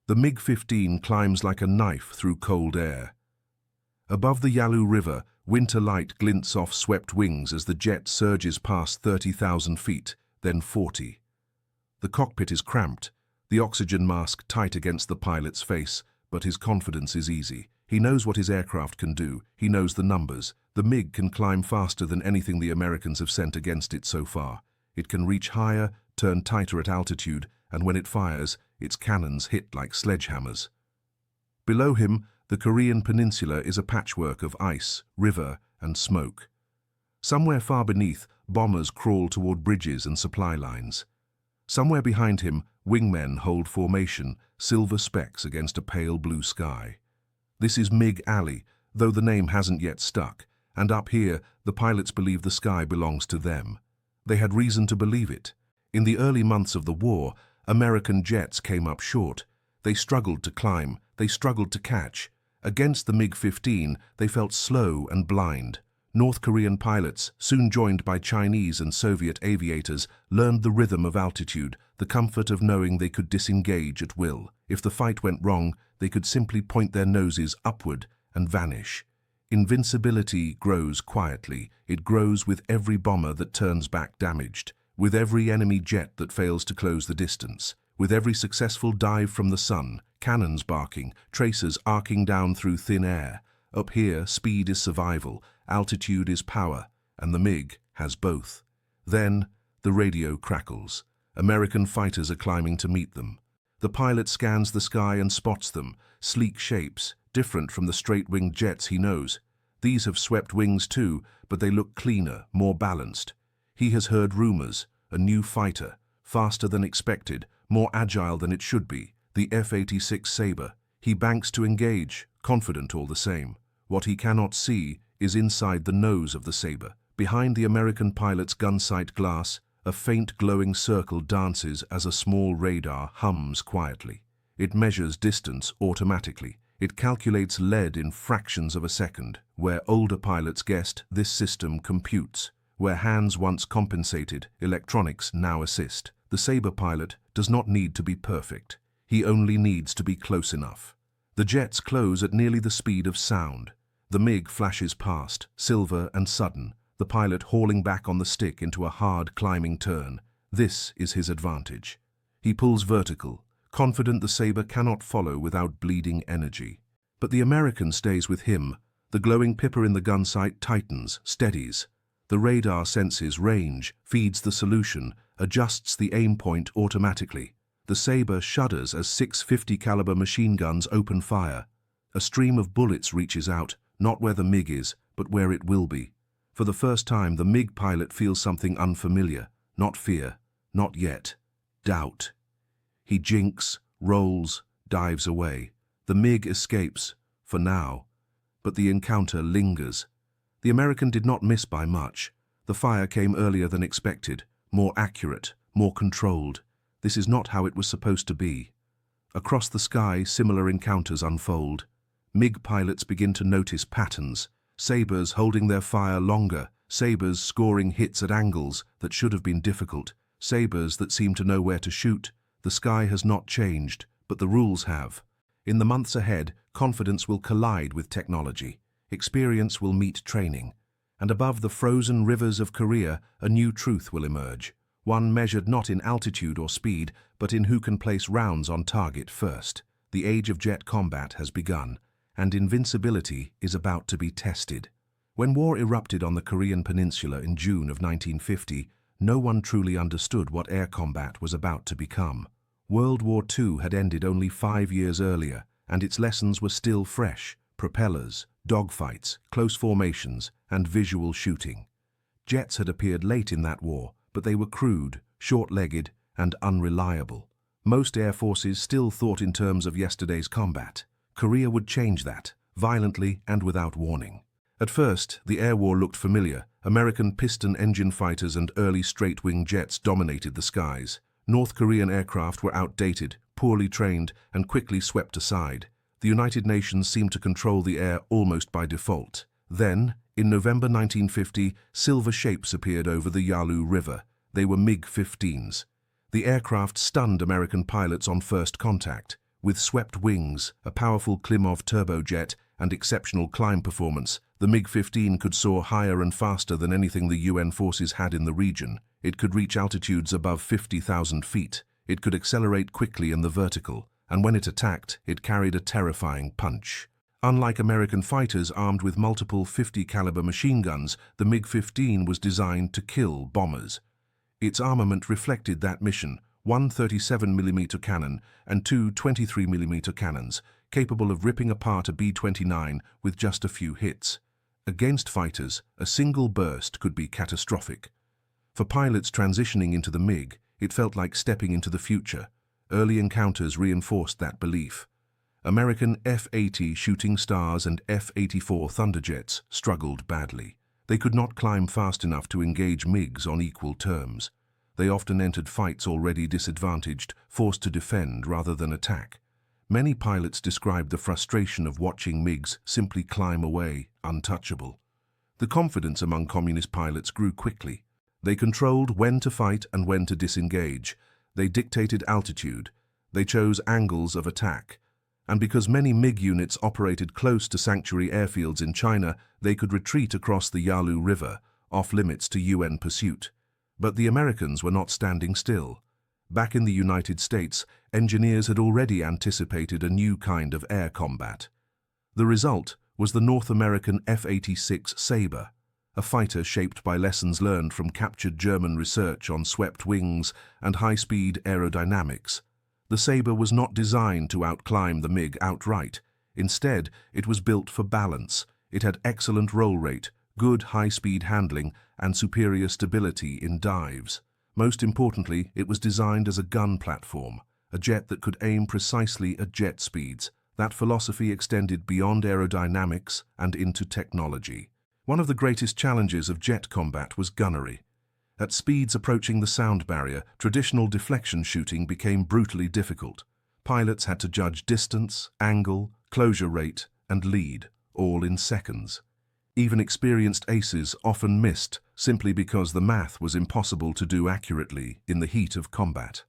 The MiG-15 climbs like a knife through cold air. Above the Yalu River, winter light glints off swept wings as the jet surges past 30,000 feet, then 40. The cockpit is cramped, the oxygen mask tight against the pilot's face, but his confidence is easy. He knows what his aircraft can do. He knows the numbers. The MiG can climb faster than anything the Americans have sent against it so far. It can reach higher, turn tighter at altitude, and when it fires, its cannons hit like sledgehammers. Below him, the Korean peninsula is a patchwork of ice, river, and smoke. Somewhere far beneath, bombers crawl toward bridges and supply lines. Somewhere behind him, wingmen hold formation, silver specks against a pale blue sky. This is MiG Alley, though the name hasn't yet stuck, and up here, the pilots believe the sky belongs to them. They had reason to believe it. In the early months of the war, American jets came up short. They struggled to climb, they struggled to catch. Against the MiG-15, they felt slow and blind. North Korean pilots, soon joined by Chinese and Soviet aviators, learned the rhythm of altitude, the comfort of knowing they could disengage at will. If the fight went wrong, they could simply point their noses upward and vanish. Invincibility grows quietly. It grows with every bomber that turns back damaged, with every enemy jet that fails to close the distance, with every successful dive from the sun, cannons barking, tracers arcing down through thin air. Up here, speed is survival, altitude is power, and the MiG has both. Then, the radio crackles. American fighters are climbing to meet them. The pilot scans the sky and spots them, sleek shapes, different from the straight-winged jets he knows. These have swept wings too, but they look cleaner, more balanced. He has heard rumors, a new fighter, faster than expected, more agile than it should be, the F-86 Sabre. He banks to engage, confident all the same. What he cannot see is inside the nose of the Sabre. Behind the American pilot's gunsight glass, a faint glowing circle dances as a small radar hums quietly. It measures distance automatically. It calculates lead in fractions of a second. Where older pilots guessed, this system computes. Where hands once compensated, electronics now assist. The Sabre pilot does not need to be perfect. He only needs to be close enough. The jets close at nearly the speed of sound. The MiG flashes past, silver and sudden, the pilot hauling back on the stick into a hard climbing turn. This is his advantage. He pulls vertical, confident the Sabre cannot follow without bleeding energy. But the American stays with him. The glowing pipper in the gunsight tightens, steadies. The radar senses range, feeds the solution, adjusts the aim point automatically. The Sabre shudders as 650 caliber machine guns open fire. A stream of bullets reaches out, not where the MiG is, but where it will be. For the first time, the MiG pilot feels something unfamiliar. Not fear, not yet. Doubt. He jinks, rolls, dives away. The MiG escapes, for now. But the encounter lingers. The American did not miss by much. The fire came earlier than expected, more accurate, more controlled. This is not how it was supposed to be. Across the sky, similar encounters unfold. MiG pilots begin to notice patterns. Sabres holding their fire longer, Sabres scoring hits at angles that should have been difficult, Sabres that seem to know where to shoot. The sky has not changed, but the rules have. In the months ahead, confidence will collide with technology. Experience will meet training. And above the frozen rivers of Korea, a new truth will emerge. One measured not in altitude or speed, but in who can place rounds on target first. The age of jet combat has begun, and invincibility is about to be tested. When war erupted on the Korean peninsula in June of 1950, no one truly understood what air combat was about to become. World War II had ended only 5 years earlier, and its lessons were still fresh: propellers, dogfights, close formations, and visual shooting. Jets had appeared late in that war, but they were crude, short-legged, and unreliable. Most air forces still thought in terms of yesterday's combat. Korea would change that, violently and without warning. At first, the air war looked familiar. American piston engine fighters and early straight-wing jets dominated the skies. North Korean aircraft were outdated, poorly trained, and quickly swept aside. The United Nations seemed to control the air almost by default. Then, in November 1950, silver shapes appeared over the Yalu River. They were MiG-15s. The aircraft stunned American pilots on first contact. With swept wings, a powerful Klimov turbojet, and exceptional climb performance, the MiG-15 could soar higher and faster than anything the UN forces had in the region. It could reach altitudes above 50,000 feet. It could accelerate quickly in the vertical, and when it attacked, it carried a terrifying punch. Unlike American fighters armed with multiple 50-caliber machine guns, the MiG-15 was designed to kill bombers. Its armament reflected that mission: one 37mm cannon and two 23mm cannons, capable of ripping apart a B-29 with just a few hits. Against fighters, a single burst could be catastrophic. For pilots transitioning into the MiG, it felt like stepping into the future. Early encounters reinforced that belief. American F-80 Shooting Stars and F-84 Thunderjets struggled badly. They could not climb fast enough to engage MiGs on equal terms. They often entered fights already disadvantaged, forced to defend rather than attack. Many pilots described the frustration of watching MiGs simply climb away, untouchable. The confidence among communist pilots grew quickly. They controlled when to fight and when to disengage. They dictated altitude. They chose angles of attack. And because many MiG units operated close to sanctuary airfields in China, they could retreat across the Yalu River, off limits to UN pursuit. But the Americans were not standing still. Back in the United States, engineers had already anticipated a new kind of air combat. The result was the North American F-86 Sabre, a fighter shaped by lessons learned from captured German research on swept wings and high-speed aerodynamics. The Sabre was not designed to outclimb the MiG outright. Instead, it was built for balance. It had excellent roll rate, good high-speed handling, and superior stability in dives. Most importantly, it was designed as a gun platform, a jet that could aim precisely at jet speeds. That philosophy extended beyond aerodynamics and into technology. One of the greatest challenges of jet combat was gunnery. At speeds approaching the sound barrier, traditional deflection shooting became brutally difficult. Pilots had to judge distance, angle, closure rate, and lead, all in seconds. Even experienced aces often missed simply because the math was impossible to do accurately in the heat of combat.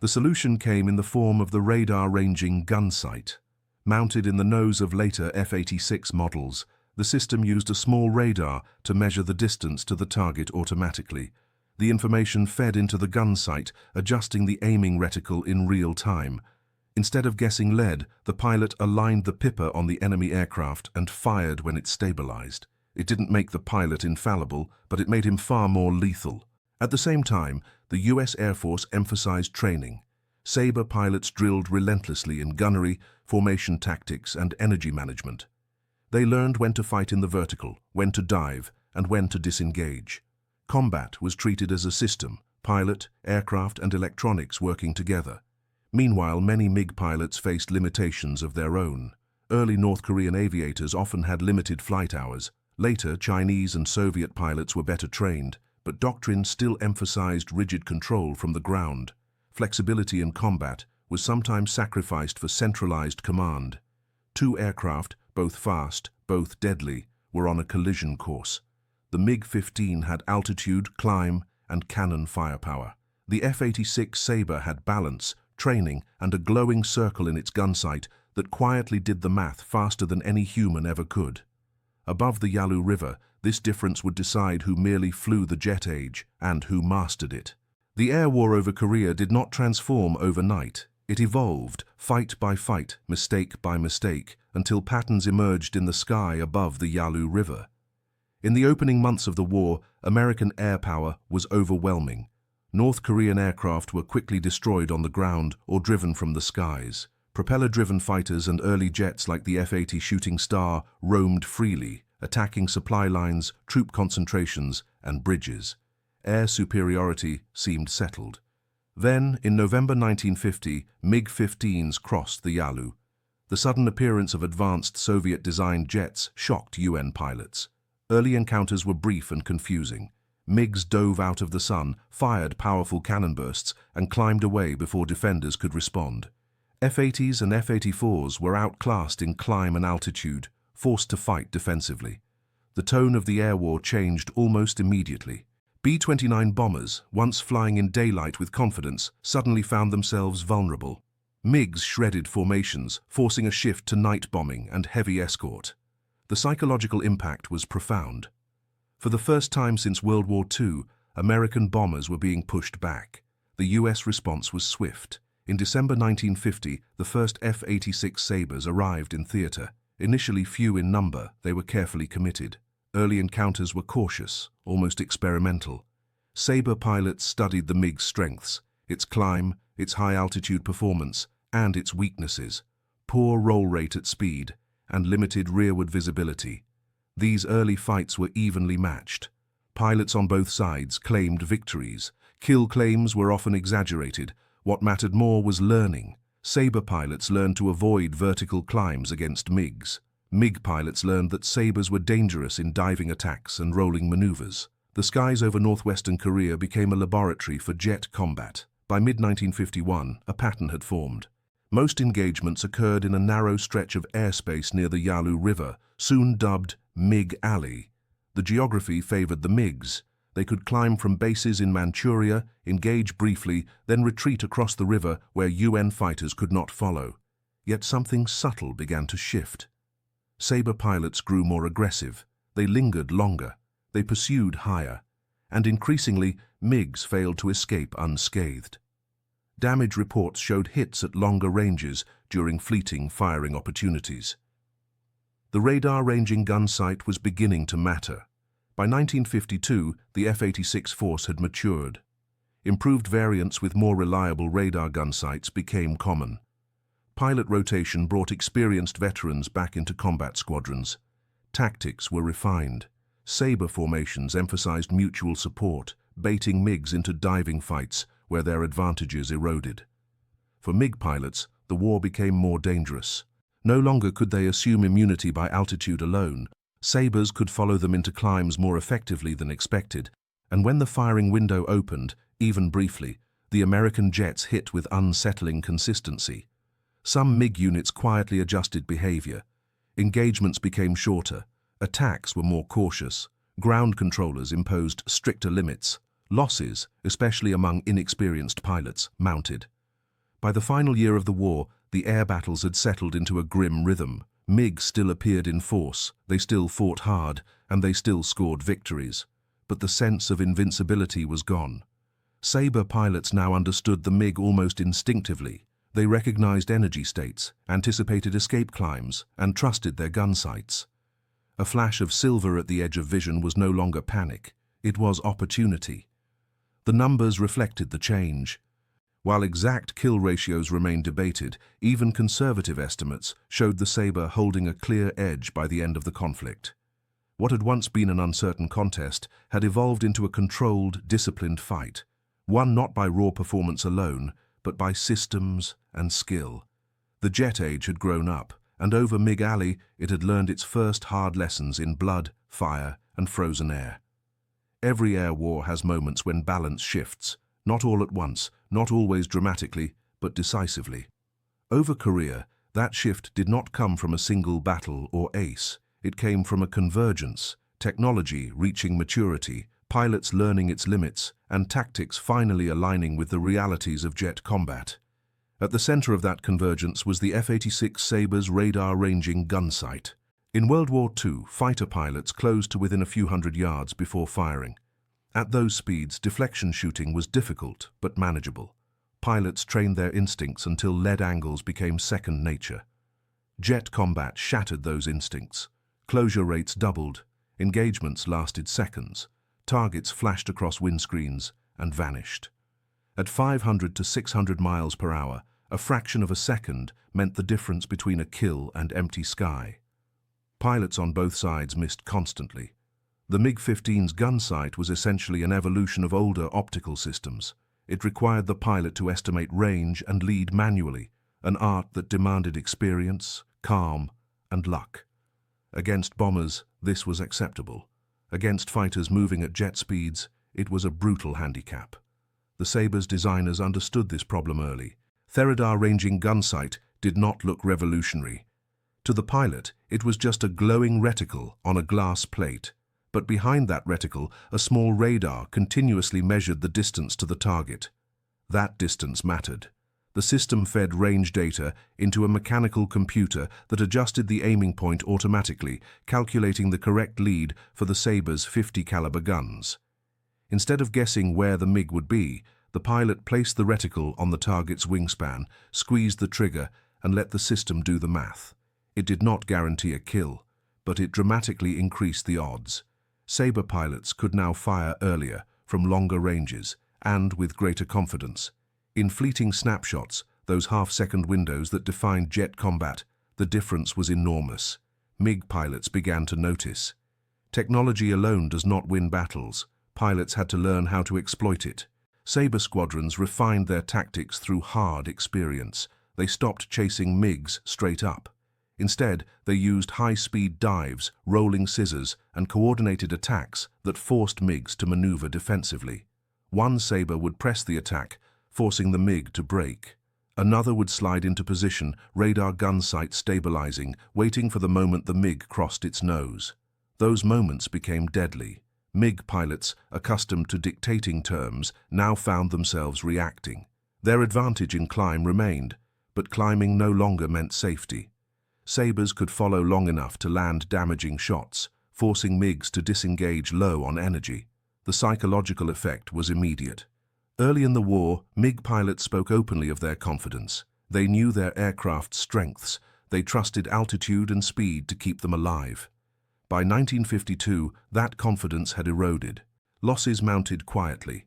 The solution came in the form of the radar-ranging Gunsight. Mounted in the nose of later F-86 models, the system used a small radar to measure the distance to the target automatically. The information fed into the Gunsight, adjusting the aiming reticle in real time. Instead of guessing lead, the pilot aligned the pipper on the enemy aircraft and fired when it stabilized. It didn't make the pilot infallible, but it made him far more lethal. At the same time, the US Air Force emphasized training. Sabre pilots drilled relentlessly in gunnery, formation tactics, and energy management. They learned when to fight in the vertical, when to dive, and when to disengage. Combat was treated as a system, pilot, aircraft, and electronics working together. Meanwhile, many MiG pilots faced limitations of their own. Early North Korean aviators often had limited flight hours. Later, Chinese and Soviet pilots were better trained, but doctrine still emphasized rigid control from the ground. Flexibility in combat was sometimes sacrificed for centralized command. Two aircraft, both fast, both deadly, were on a collision course. The MiG-15 had altitude, climb, and cannon firepower. The F-86 Sabre had balance, training, and a glowing circle in its gunsight that quietly did the math faster than any human ever could. Above the Yalu River, this difference would decide who merely flew the jet age and who mastered it. The air war over Korea did not transform overnight. It evolved, fight by fight, mistake by mistake, until patterns emerged in the sky above the Yalu River. In the opening months of the war, American air power was overwhelming. North Korean aircraft were quickly destroyed on the ground or driven from the skies. Propeller-driven fighters and early jets like the F-80 Shooting Star roamed freely, attacking supply lines, troop concentrations, and bridges. Air superiority seemed settled. Then, in November 1950, MiG-15s crossed the Yalu. The sudden appearance of advanced Soviet-designed jets shocked UN pilots. Early encounters were brief and confusing. MiGs dove out of the sun, fired powerful cannon bursts, and climbed away before defenders could respond. F-80s and F-84s were outclassed in climb and altitude, forced to fight defensively. The tone of the air war changed almost immediately. B-29 bombers, once flying in daylight with confidence, suddenly found themselves vulnerable. MiGs shredded formations, forcing a shift to night bombing and heavy escort. The psychological impact was profound. For the first time since World War II, American bombers were being pushed back. The US response was swift. In December 1950, the first F-86 Sabres arrived in theater. Initially few in number, they were carefully committed. Early encounters were cautious, almost experimental. Sabre pilots studied the MiG's strengths, its climb, its high-altitude performance, and its weaknesses, poor roll rate at speed, and limited rearward visibility. These early fights were evenly matched. Pilots on both sides claimed victories. Kill claims were often exaggerated. What mattered more was learning. Sabre pilots learned to avoid vertical climbs against MiGs. MiG pilots learned that Sabres were dangerous in diving attacks and rolling maneuvers. The skies over northwestern Korea became a laboratory for jet combat. By mid-1951, a pattern had formed. Most engagements occurred in a narrow stretch of airspace near the Yalu River, soon dubbed MiG Alley. The geography favored the MiGs. They could climb from bases in Manchuria, engage briefly, then retreat across the river where UN fighters could not follow. Yet something subtle began to shift. Sabre pilots grew more aggressive. They lingered longer. They pursued higher. And increasingly, MiGs failed to escape unscathed. Damage reports showed hits at longer ranges during fleeting firing opportunities. The radar-ranging gunsight was beginning to matter. By 1952, the F-86 force had matured. Improved variants with more reliable radar gunsights became common. Pilot rotation brought experienced veterans back into combat squadrons. Tactics were refined. Sabre formations emphasized mutual support, baiting MiGs into diving fights where their advantages eroded. For MiG pilots, the war became more dangerous. No longer could they assume immunity by altitude alone. Sabres could follow them into climbs more effectively than expected, and when the firing window opened, even briefly, the American jets hit with unsettling consistency. Some MiG units quietly adjusted behavior. Engagements became shorter. Attacks were more cautious. Ground controllers imposed stricter limits. Losses, especially among inexperienced pilots, mounted. By the final year of the war, the air battles had settled into a grim rhythm. MiGs still appeared in force, they still fought hard, and they still scored victories. But the sense of invincibility was gone. Sabre pilots now understood the MiG almost instinctively. They recognized energy states, anticipated escape climbs, and trusted their gunsights. A flash of silver at the edge of vision was no longer panic. It was opportunity. The numbers reflected the change. While exact kill ratios remained debated, even conservative estimates showed the Sabre holding a clear edge by the end of the conflict. What had once been an uncertain contest had evolved into a controlled, disciplined fight, won not by raw performance alone, but by systems and skill. The jet age had grown up, and over MiG Alley it had learned its first hard lessons in blood, fire, and frozen air. Every air war has moments when balance shifts, not all at once, not always dramatically, but decisively. Over Korea, that shift did not come from a single battle or ace. It came from a convergence, technology reaching maturity, pilots learning its limits, and tactics finally aligning with the realities of jet combat. At the center of that convergence was the F-86 Sabre's radar-ranging gunsight. In World War II, fighter pilots closed to within a few hundred yards before firing. At those speeds, deflection shooting was difficult but manageable. Pilots trained their instincts until lead angles became second nature. Jet combat shattered those instincts. Closure rates doubled. Engagements lasted seconds. Targets flashed across windscreens and vanished. At 500 to 600 miles per hour, a fraction of a second meant the difference between a kill and empty sky. Pilots on both sides missed constantly. The MiG-15's gunsight was essentially an evolution of older optical systems. It required the pilot to estimate range and lead manually, an art that demanded experience, calm, and luck. Against bombers, this was acceptable. Against fighters moving at jet speeds, it was a brutal handicap. The Sabre's designers understood this problem early. Their radar-ranging gunsight did not look revolutionary. To the pilot, it was just a glowing reticle on a glass plate. But behind that reticle, a small radar continuously measured the distance to the target. That distance mattered. The system fed range data into a mechanical computer that adjusted the aiming point automatically, calculating the correct lead for the Sabres' 50 caliber guns. Instead of guessing where the MiG would be, the pilot placed the reticle on the target's wingspan, squeezed the trigger, and let the system do the math. It did not guarantee a kill, but it dramatically increased the odds. Sabre pilots could now fire earlier, from longer ranges, and with greater confidence. In fleeting snapshots, those half-second windows that defined jet combat, the difference was enormous. MiG pilots began to notice. Technology alone does not win battles. Pilots had to learn how to exploit it. Sabre squadrons refined their tactics through hard experience. They stopped chasing MiGs straight up. Instead, they used high-speed dives, rolling scissors, and coordinated attacks that forced MiGs to maneuver defensively. One Sabre would press the attack, forcing the MiG to break. Another would slide into position, radar gun sight stabilizing, waiting for the moment the MiG crossed its nose. Those moments became deadly. MiG pilots, accustomed to dictating terms, now found themselves reacting. Their advantage in climb remained, but climbing no longer meant safety. Sabres could follow long enough to land damaging shots, forcing MiGs to disengage low on energy. The psychological effect was immediate. Early in the war, MiG pilots spoke openly of their confidence. They knew their aircraft's strengths. They trusted altitude and speed to keep them alive. By 1952, that confidence had eroded. Losses mounted quietly,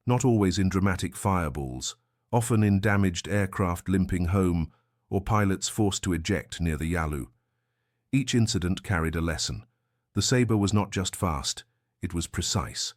not always in dramatic fireballs, often in damaged aircraft limping home or pilots forced to eject near the Yalu. Each incident carried a lesson. The Sabre was not just fast, it was precise.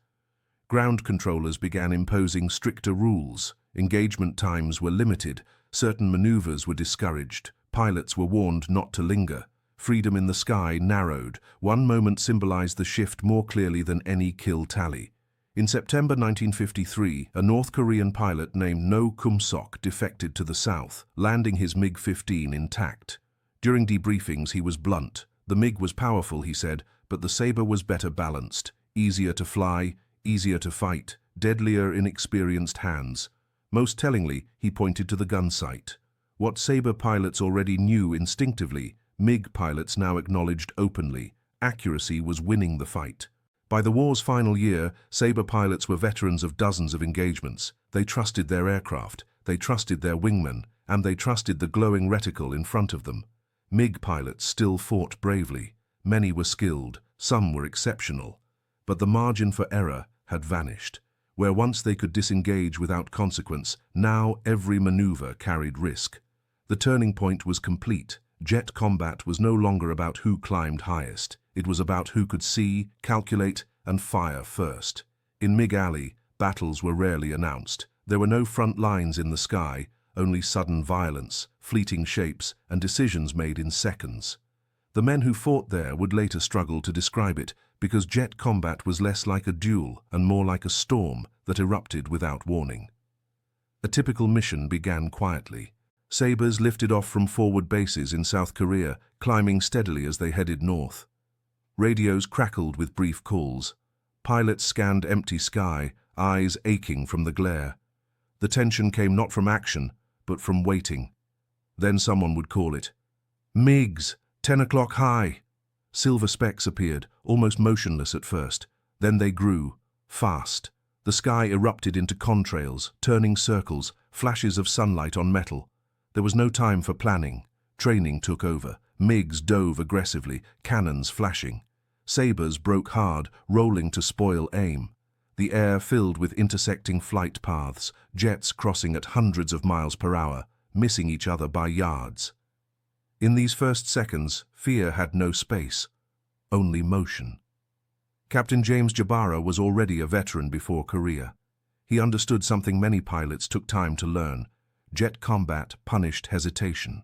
Ground controllers began imposing stricter rules. Engagement times were limited. Certain maneuvers were discouraged. Pilots were warned not to linger. Freedom in the sky narrowed. One moment symbolized the shift more clearly than any kill tally. In September 1953, a North Korean pilot named No Kum-sok defected to the south, landing his MiG-15 intact. During debriefings, he was blunt. The MiG was powerful, he said, but the Sabre was better balanced, easier to fly, easier to fight, deadlier in experienced hands. Most tellingly, he pointed to the gun sight. What Sabre pilots already knew instinctively, MiG pilots now acknowledged openly. Accuracy was winning the fight. By the war's final year, Sabre pilots were veterans of dozens of engagements. They trusted their aircraft, they trusted their wingmen, and they trusted the glowing reticle in front of them. MiG pilots still fought bravely. Many were skilled, some were exceptional. But the margin for error had vanished. Where once they could disengage without consequence, now every maneuver carried risk. The turning point was complete. Jet combat was no longer about who climbed highest. It was about who could see, calculate, and fire first. In MiG Alley, battles were rarely announced. There were no front lines in the sky, only sudden violence, fleeting shapes, and decisions made in seconds. The men who fought there would later struggle to describe it, because jet combat was less like a duel and more like a storm that erupted without warning. A typical mission began quietly. Sabres lifted off from forward bases in South Korea, climbing steadily as they headed north. Radios crackled with brief calls. Pilots scanned empty sky, eyes aching from the glare. The tension came not from action, but from waiting. Then someone would call it. MiGs, 10 o'clock high. Silver specks appeared, almost motionless at first. Then they grew, fast. The sky erupted into contrails, turning circles, flashes of sunlight on metal. There was no time for planning. Training took over. MiGs dove aggressively, cannons flashing. Sabres broke hard, rolling to spoil aim. The air filled with intersecting flight paths, jets crossing at hundreds of miles per hour, missing each other by yards. In these first seconds, fear had no space, only motion. Captain James Jabara was already a veteran before Korea. He understood something many pilots took time to learn. Jet combat punished hesitation.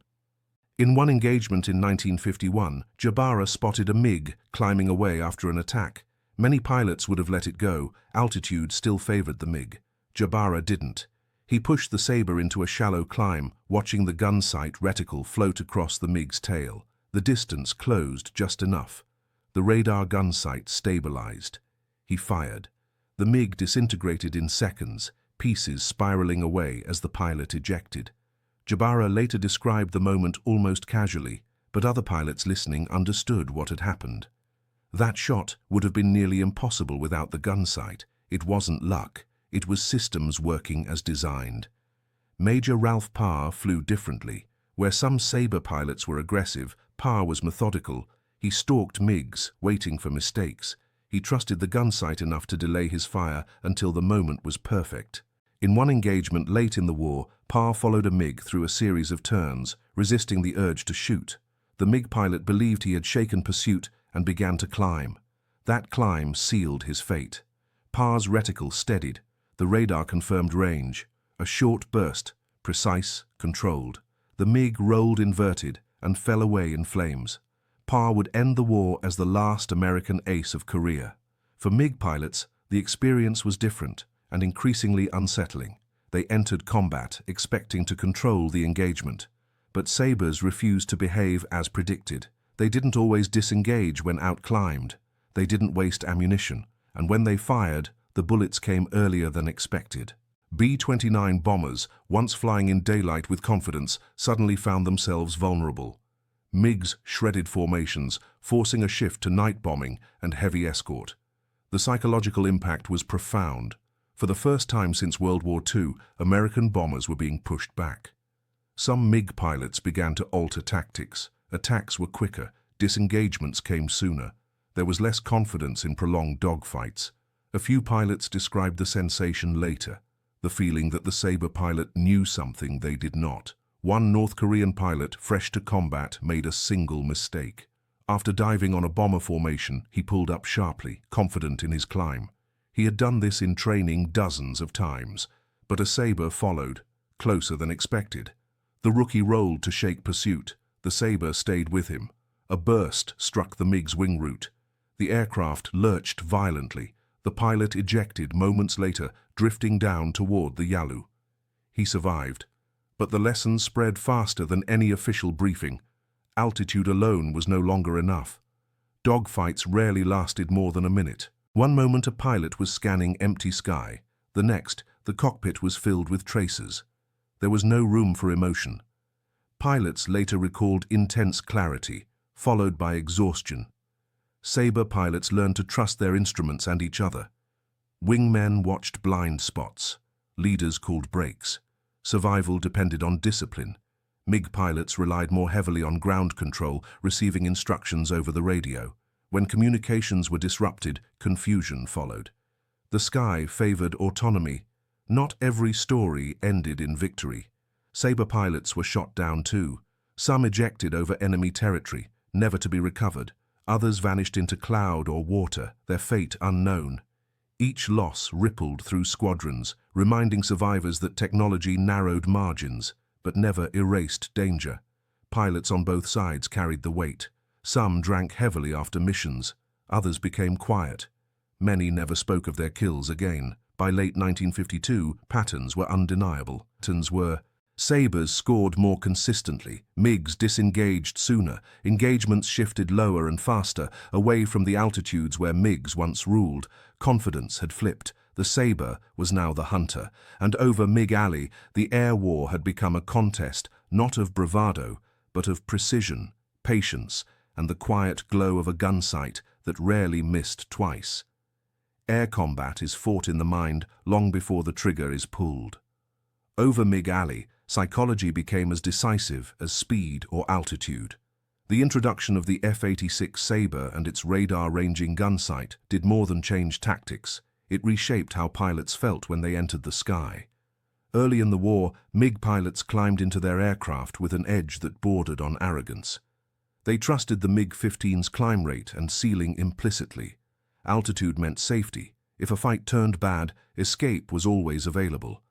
In one engagement in 1951, Jabara spotted a MiG climbing away after an attack. Many pilots would have let it go. Altitude still favored the MiG. Jabara didn't. He pushed the Sabre into a shallow climb, watching the gun sight reticle float across the MiG's tail. The distance closed just enough. The radar gun sight stabilized. He fired. The MiG disintegrated in seconds, pieces spiraling away as the pilot ejected. Jabara later described the moment almost casually, but other pilots listening understood what had happened. That shot would have been nearly impossible without the gun sight. It wasn't luck, it was systems working as designed. Major Ralph Parr flew differently. Where some Sabre pilots were aggressive, Parr was methodical. He stalked MiGs, waiting for mistakes. He trusted the gun sight enough to delay his fire until the moment was perfect. In one engagement late in the war, Parr followed a MiG through a series of turns, resisting the urge to shoot. The MiG pilot believed he had shaken pursuit and began to climb. That climb sealed his fate. Parr's reticle steadied. The radar confirmed range. A short burst, precise, controlled. The MiG rolled inverted and fell away in flames. Parr would end the war as the last American ace of Korea. For MiG pilots, the experience was different and increasingly unsettling. They entered combat expecting to control the engagement. But Sabres refused to behave as predicted. They didn't always disengage when outclimbed. They didn't waste ammunition, and when they fired, the bullets came earlier than expected. B-29 bombers, once flying in daylight with confidence, suddenly found themselves vulnerable. MiGs shredded formations, forcing a shift to night bombing and heavy escort. The psychological impact was profound. For the first time since World War II, American bombers were being pushed back. Some MiG pilots began to alter tactics. Attacks were quicker, disengagements came sooner. There was less confidence in prolonged dogfights. A few pilots described the sensation later, the feeling that the Sabre pilot knew something they did not. One North Korean pilot, fresh to combat, made a single mistake. After diving on a bomber formation, he pulled up sharply, confident in his climb. He had done this in training dozens of times, but a Sabre followed, closer than expected. The rookie rolled to shake pursuit. The Sabre stayed with him. A burst struck the MiG's wing root. The aircraft lurched violently. The pilot ejected moments later, drifting down toward the Yalu. He survived, but the lesson spread faster than any official briefing. Altitude alone was no longer enough. Dogfights rarely lasted more than a minute. One moment a pilot was scanning empty sky. The next, the cockpit was filled with tracers. There was no room for emotion. Pilots later recalled intense clarity, followed by exhaustion. Sabre pilots learned to trust their instruments and each other. Wingmen watched blind spots. Leaders called breaks. Survival depended on discipline. MiG pilots relied more heavily on ground control, receiving instructions over the radio. When communications were disrupted, confusion followed. The sky favored autonomy. Not every story ended in victory. Sabre pilots were shot down too. Some ejected over enemy territory, never to be recovered. Others vanished into cloud or water, their fate unknown. Each loss rippled through squadrons, reminding survivors that technology narrowed margins, but never erased danger. Pilots on both sides carried the weight. Some drank heavily after missions. Others became quiet. Many never spoke of their kills again. By late 1952, patterns were undeniable. Sabres scored more consistently, MiGs disengaged sooner, engagements shifted lower and faster, away from the altitudes where MiGs once ruled. Confidence had flipped. The Sabre was now the hunter, and over MiG Alley, the air war had become a contest not of bravado, but of precision, patience, and the quiet glow of a gun sight that rarely missed twice. Air combat is fought in the mind long before the trigger is pulled. Over MiG Alley, psychology became as decisive as speed or altitude. The introduction of the F-86 Sabre and its radar-ranging gun sight did more than change tactics. It reshaped how pilots felt when they entered the sky. Early in the war, MiG pilots climbed into their aircraft with an edge that bordered on arrogance. They trusted the MiG-15's climb rate and ceiling implicitly. Altitude meant safety. If a fight turned bad, escape was always available.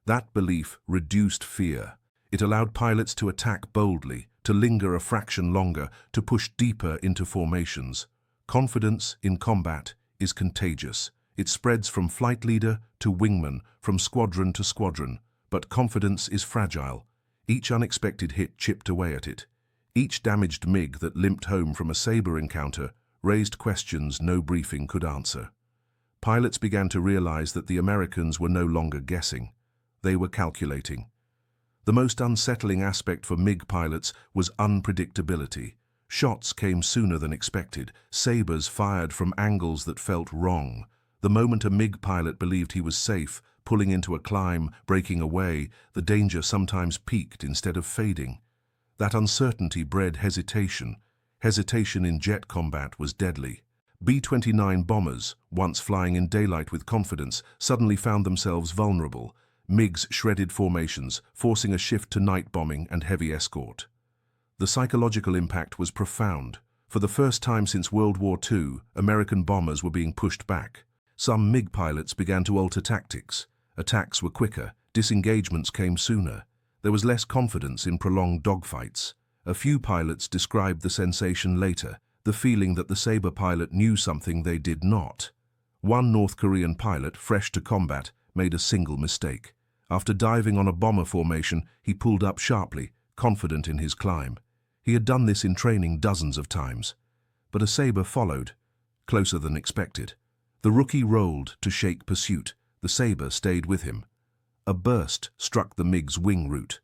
That belief reduced fear. It allowed pilots to attack boldly, to linger a fraction longer, to push deeper into formations. Confidence in combat is contagious. It spreads from flight leader to wingman, from squadron to squadron. But confidence is fragile. Each unexpected hit chipped away at it. Each damaged MiG that limped home from a Sabre encounter raised questions no briefing could answer. Pilots began to realize that the Americans were no longer guessing. They were calculating. The most unsettling aspect for MiG pilots was unpredictability. Shots came sooner than expected, Sabres fired from angles that felt wrong. The moment a MiG pilot believed he was safe, pulling into a climb, breaking away, the danger sometimes peaked instead of fading. That uncertainty bred hesitation. Hesitation in jet combat was deadly. B-29 bombers, once flying in daylight with confidence, suddenly found themselves vulnerable. MiGs shredded formations, forcing a shift to night bombing and heavy escort. The psychological impact was profound. For the first time since World War II, American bombers were being pushed back. Some MiG pilots began to alter tactics. Attacks were quicker, disengagements came sooner. There was less confidence in prolonged dogfights. A few pilots described the sensation later, the feeling that the Sabre pilot knew something they did not. One North Korean pilot, fresh to combat, made a single mistake. After diving on a bomber formation, he pulled up sharply, confident in his climb. He had done this in training dozens of times. But a Sabre followed, closer than expected. The rookie rolled to shake pursuit. The Sabre stayed with him. A burst struck the MiG's wing root.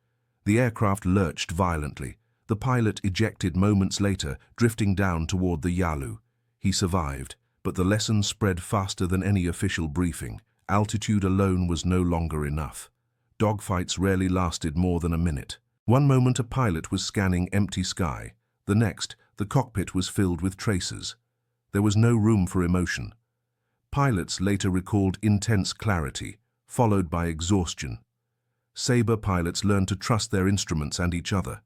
The aircraft lurched violently. The pilot ejected moments later, drifting down toward the Yalu. He survived, but the lesson spread faster than any official briefing. Altitude alone was no longer enough. Dogfights rarely lasted more than a minute. One moment a pilot was scanning empty sky. The next, the cockpit was filled with tracers. There was no room for emotion. Pilots later recalled intense clarity, followed by exhaustion. Sabre pilots learned to trust their instruments and each other.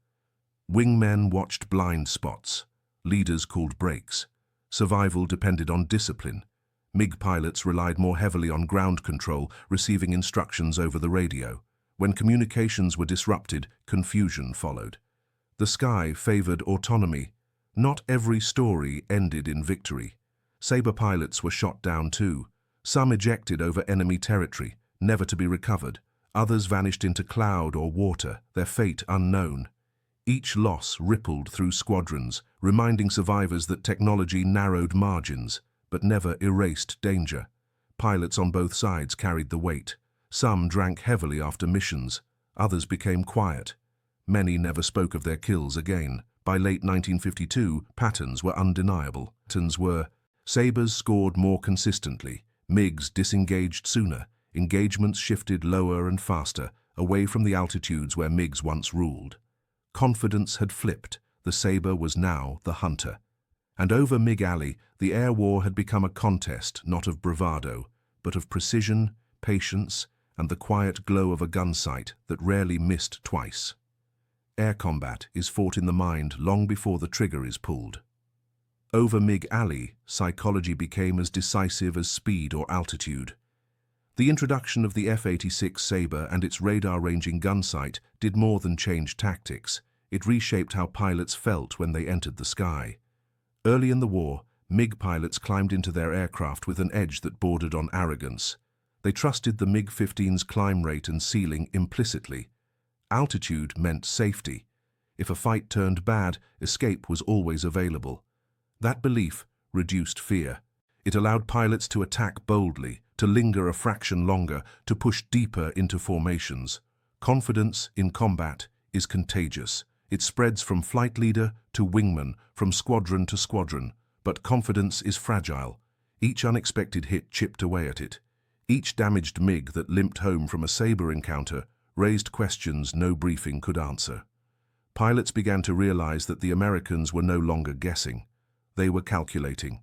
Wingmen watched blind spots. Leaders called breaks. Survival depended on discipline. MiG pilots relied more heavily on ground control, receiving instructions over the radio. When communications were disrupted, confusion followed. The sky favored autonomy. Not every story ended in victory. Sabre pilots were shot down too. Some ejected over enemy territory, never to be recovered. Others vanished into cloud or water, their fate unknown. Each loss rippled through squadrons, reminding survivors that technology narrowed margins, but never erased danger. Pilots on both sides carried the weight. Some drank heavily after missions. Others became quiet. Many never spoke of their kills again. By late 1952, patterns were undeniable. Patterns were: Sabres scored more consistently. MiGs disengaged sooner. Engagements shifted lower and faster, away from the altitudes where MiGs once ruled. Confidence had flipped. The Sabre was now the hunter. And over MiG Alley, the air war had become a contest not of bravado, but of precision, patience, and the quiet glow of a gunsight that rarely missed twice. Air combat is fought in the mind long before the trigger is pulled. Over MiG Alley, psychology became as decisive as speed or altitude. The introduction of the F-86 Sabre and its radar-ranging gunsight did more than change tactics. It reshaped how pilots felt when they entered the sky. Early in the war, MiG pilots climbed into their aircraft with an edge that bordered on arrogance. They trusted the MiG-15's climb rate and ceiling implicitly. Altitude meant safety. If a fight turned bad, escape was always available. That belief reduced fear. It allowed pilots to attack boldly, to linger a fraction longer, to push deeper into formations. Confidence in combat is contagious. It spreads from flight leader to wingman, from squadron to squadron. But confidence is fragile. Each unexpected hit chipped away at it. Each damaged MiG that limped home from a Sabre encounter raised questions no briefing could answer. Pilots began to realize that the Americans were no longer guessing. They were calculating.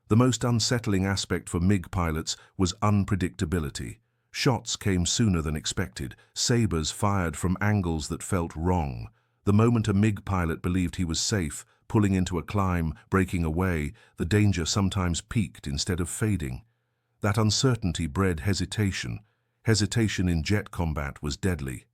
The most unsettling aspect for MiG pilots was unpredictability. Shots came sooner than expected. Sabres fired from angles that felt wrong. The moment a MiG pilot believed he was safe, pulling into a climb, breaking away, the danger sometimes peaked instead of fading. That uncertainty bred hesitation. Hesitation in jet combat was deadly.